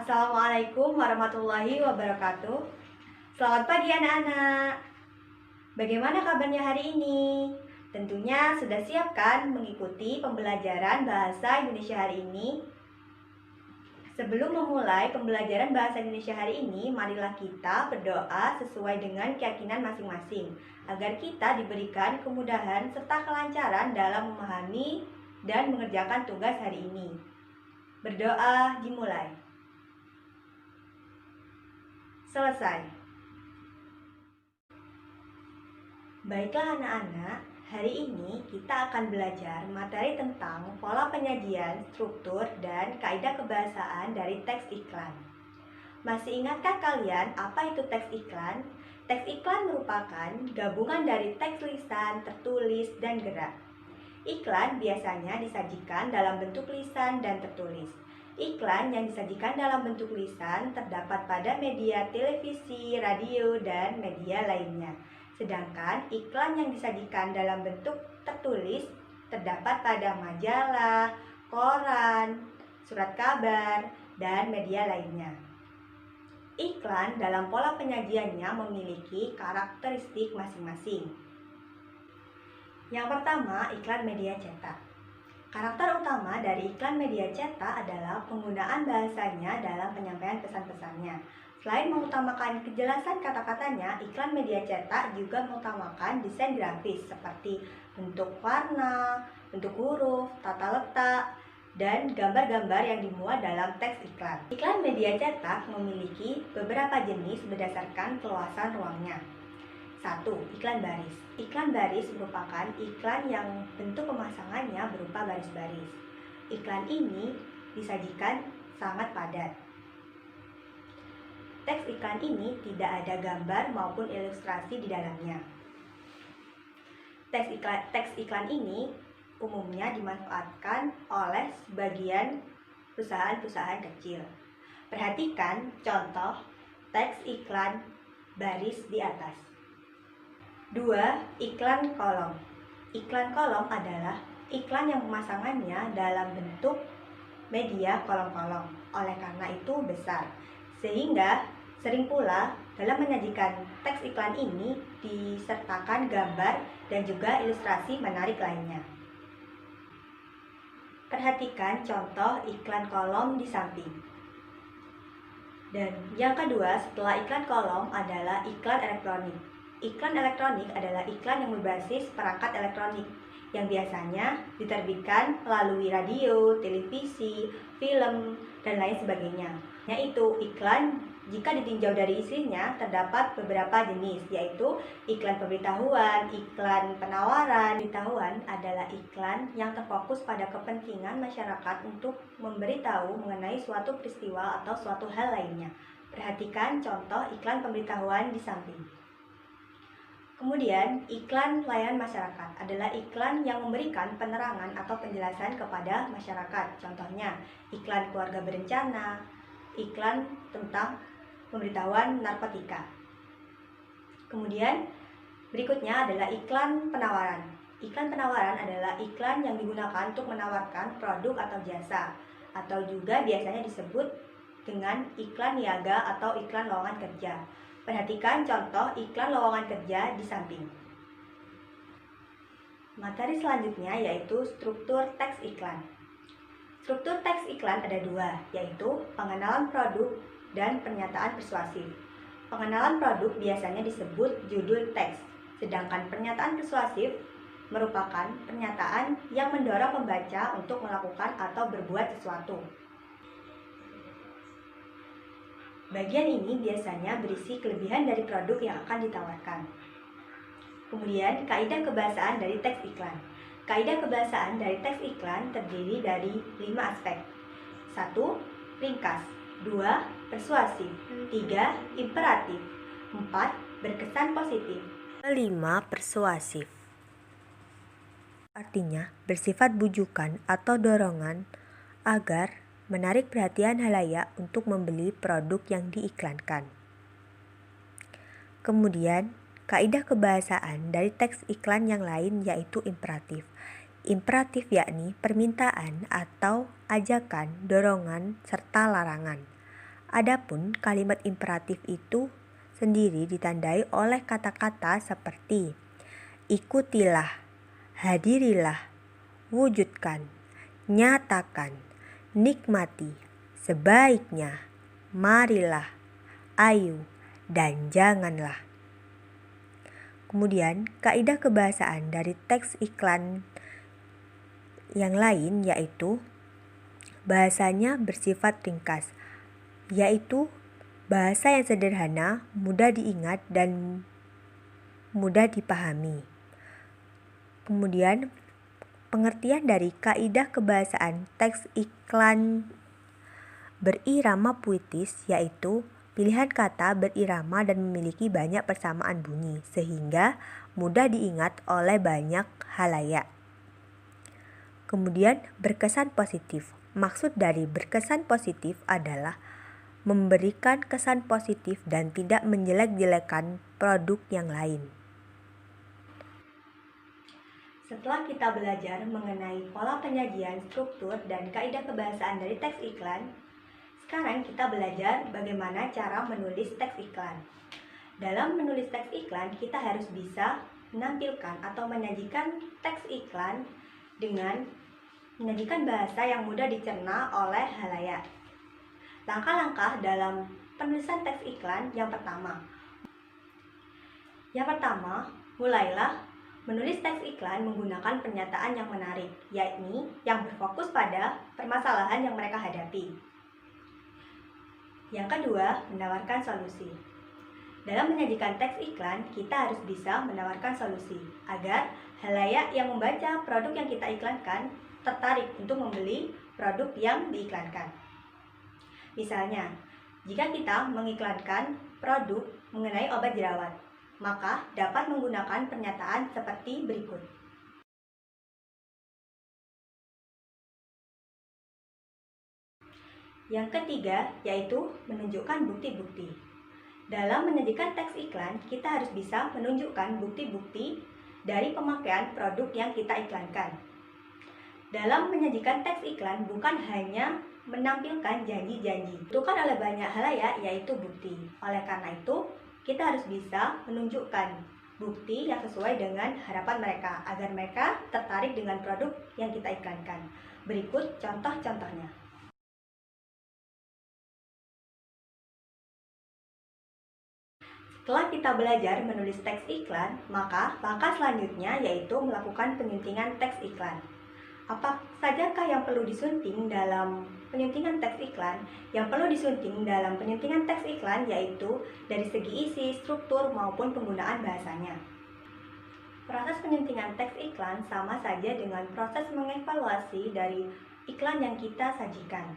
Assalamualaikum warahmatullahi wabarakatuh. Selamat pagi anak-anak. Bagaimana kabarnya hari ini? Tentunya sudah siap kan mengikuti pembelajaran bahasa Indonesia hari ini? Sebelum memulai pembelajaran bahasa Indonesia hari ini, marilah kita berdoa sesuai dengan keyakinan masing-masing agar kita diberikan kemudahan serta kelancaran dalam memahami dan mengerjakan tugas hari ini. Berdoa dimulai. Selesai. Baiklah anak-anak, hari ini kita akan belajar materi tentang pola penyajian, struktur, dan kaidah kebahasaan dari teks iklan. Masih ingatkah kalian apa itu teks iklan? Teks iklan merupakan gabungan dari teks lisan, tertulis, dan gerak. Iklan biasanya disajikan dalam bentuk lisan dan tertulis. Iklan yang disajikan dalam bentuk lisan terdapat pada media televisi, radio, dan media lainnya. Sedangkan iklan yang disajikan dalam bentuk tertulis terdapat pada majalah, koran, surat kabar, dan media lainnya. Iklan dalam pola penyajiannya memiliki karakteristik masing-masing. Yang pertama, iklan media cetak. Karakter utama dari iklan media cetak adalah penggunaan bahasanya dalam penyampaian pesan-pesannya. Selain mengutamakan kejelasan kata-katanya, iklan media cetak juga mengutamakan desain grafis seperti bentuk warna, bentuk huruf, tata letak, dan gambar-gambar yang dimuat dalam teks iklan. Iklan media cetak memiliki beberapa jenis berdasarkan keluasan ruangnya. 1. Iklan baris. Iklan baris merupakan iklan yang bentuk pemasangannya berupa baris-baris. Iklan ini disajikan sangat padat. Teks iklan ini tidak ada gambar maupun ilustrasi di dalamnya. Teks iklan ini umumnya dimanfaatkan oleh sebagian perusahaan-perusahaan kecil. Perhatikan contoh teks iklan baris di atas. 2. Iklan kolom. Iklan kolom adalah iklan yang pemasangannya dalam bentuk media kolom-kolom. Oleh karena itu besar, sehingga sering pula dalam menyajikan teks iklan ini disertakan gambar dan juga ilustrasi menarik lainnya. Perhatikan contoh iklan kolom di samping. Dan yang kedua setelah iklan kolom adalah iklan elektronik. Iklan elektronik adalah iklan yang berbasis perangkat elektronik yang biasanya diterbitkan melalui radio, televisi, film, dan lain sebagainya. Yaitu iklan jika ditinjau dari isinya terdapat beberapa jenis, yaitu iklan pemberitahuan, iklan penawaran. Pemberitahuan adalah iklan yang terfokus pada kepentingan masyarakat untuk memberitahu mengenai suatu peristiwa atau suatu hal lainnya. Perhatikan contoh iklan pemberitahuan di samping. Kemudian, iklan layanan masyarakat adalah iklan yang memberikan penerangan atau penjelasan kepada masyarakat. Contohnya, iklan keluarga berencana, iklan tentang pemberitahuan narkotika. Kemudian, berikutnya adalah iklan penawaran. Iklan penawaran adalah iklan yang digunakan untuk menawarkan produk atau jasa, atau juga biasanya disebut dengan iklan niaga atau iklan lowongan kerja. Perhatikan contoh iklan lowongan kerja di samping. Materi selanjutnya yaitu struktur teks iklan. Struktur teks iklan ada dua, yaitu pengenalan produk dan pernyataan persuasif. Pengenalan produk biasanya disebut judul teks, sedangkan pernyataan persuasif merupakan pernyataan yang mendorong pembaca untuk melakukan atau berbuat sesuatu. Bagian ini biasanya berisi kelebihan dari produk yang akan ditawarkan. Kemudian, kaidah kebahasaan dari teks iklan. Kaidah kebahasaan dari teks iklan terdiri dari 5 aspek. 1. Ringkas. 2. Persuasif. 3. Imperatif. 4. Berkesan positif. 5. Persuasif. Artinya, bersifat bujukan atau dorongan agar menarik perhatian halayak untuk membeli produk yang diiklankan. Kemudian, kaidah kebahasaan dari teks iklan yang lain yaitu imperatif. Imperatif yakni permintaan atau ajakan, dorongan, serta larangan. Adapun kalimat imperatif itu sendiri ditandai oleh kata-kata seperti ikutilah, hadirilah, wujudkan, nyatakan, nikmati, sebaiknya, marilah, ayo, dan janganlah. Kemudian, kaidah kebahasaan dari teks iklan yang lain yaitu bahasanya bersifat ringkas, yaitu bahasa yang sederhana, mudah diingat, dan mudah dipahami. Kemudian, pengertian dari kaidah kebahasaan teks iklan berirama puitis yaitu pilihan kata berirama dan memiliki banyak persamaan bunyi, sehingga mudah diingat oleh banyak halayak. Kemudian, berkesan positif. Maksud dari berkesan positif adalah memberikan kesan positif dan tidak menjelek-jelekan produk yang lain. Setelah kita belajar mengenai pola penyajian, struktur, dan kaidah kebahasaan dari teks iklan, sekarang kita belajar bagaimana cara menulis teks iklan. Dalam menulis teks iklan, kita harus bisa menampilkan atau menyajikan teks iklan dengan menyajikan bahasa yang mudah dicerna oleh halayak. Langkah-langkah dalam penulisan teks iklan yang pertama. Mulailah menulis teks iklan menggunakan pernyataan yang menarik, yakni yang berfokus pada permasalahan yang mereka hadapi. Yang kedua, menawarkan solusi. Dalam menyajikan teks iklan, kita harus bisa menawarkan solusi agar halayak yang membaca produk yang kita iklankan tertarik untuk membeli produk yang diiklankan. Misalnya, jika kita mengiklankan produk mengenai obat jerawat, maka dapat menggunakan pernyataan seperti berikut. Yang ketiga, yaitu menunjukkan bukti-bukti. Dalam menyajikan teks iklan, kita harus bisa menunjukkan bukti-bukti dari pemakaian produk yang kita iklankan. Dalam menyajikan teks iklan bukan hanya menampilkan janji-janji ditentukan oleh banyak halayak, yaitu bukti. Oleh karena itu, kita harus bisa menunjukkan bukti yang sesuai dengan harapan mereka agar mereka tertarik dengan produk yang kita iklankan. Berikut contoh-contohnya. Setelah kita belajar menulis teks iklan, maka langkah selanjutnya yaitu melakukan penyuntingan teks iklan. Apa sajakah yang perlu disunting dalam penyuntingan teks iklan? Yang perlu disunting dalam penyuntingan teks iklan yaitu dari segi isi, struktur, maupun penggunaan bahasanya. Proses penyuntingan teks iklan sama saja dengan proses mengevaluasi dari iklan yang kita sajikan.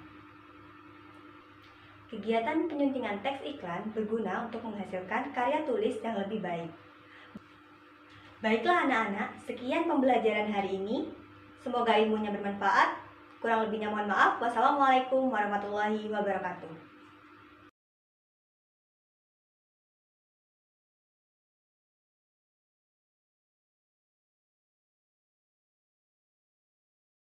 Kegiatan penyuntingan teks iklan berguna untuk menghasilkan karya tulis yang lebih baik. Baiklah anak-anak, sekian pembelajaran hari ini. Semoga ilmunya bermanfaat. Kurang lebihnya mohon maaf. Wassalamualaikum warahmatullahi wabarakatuh.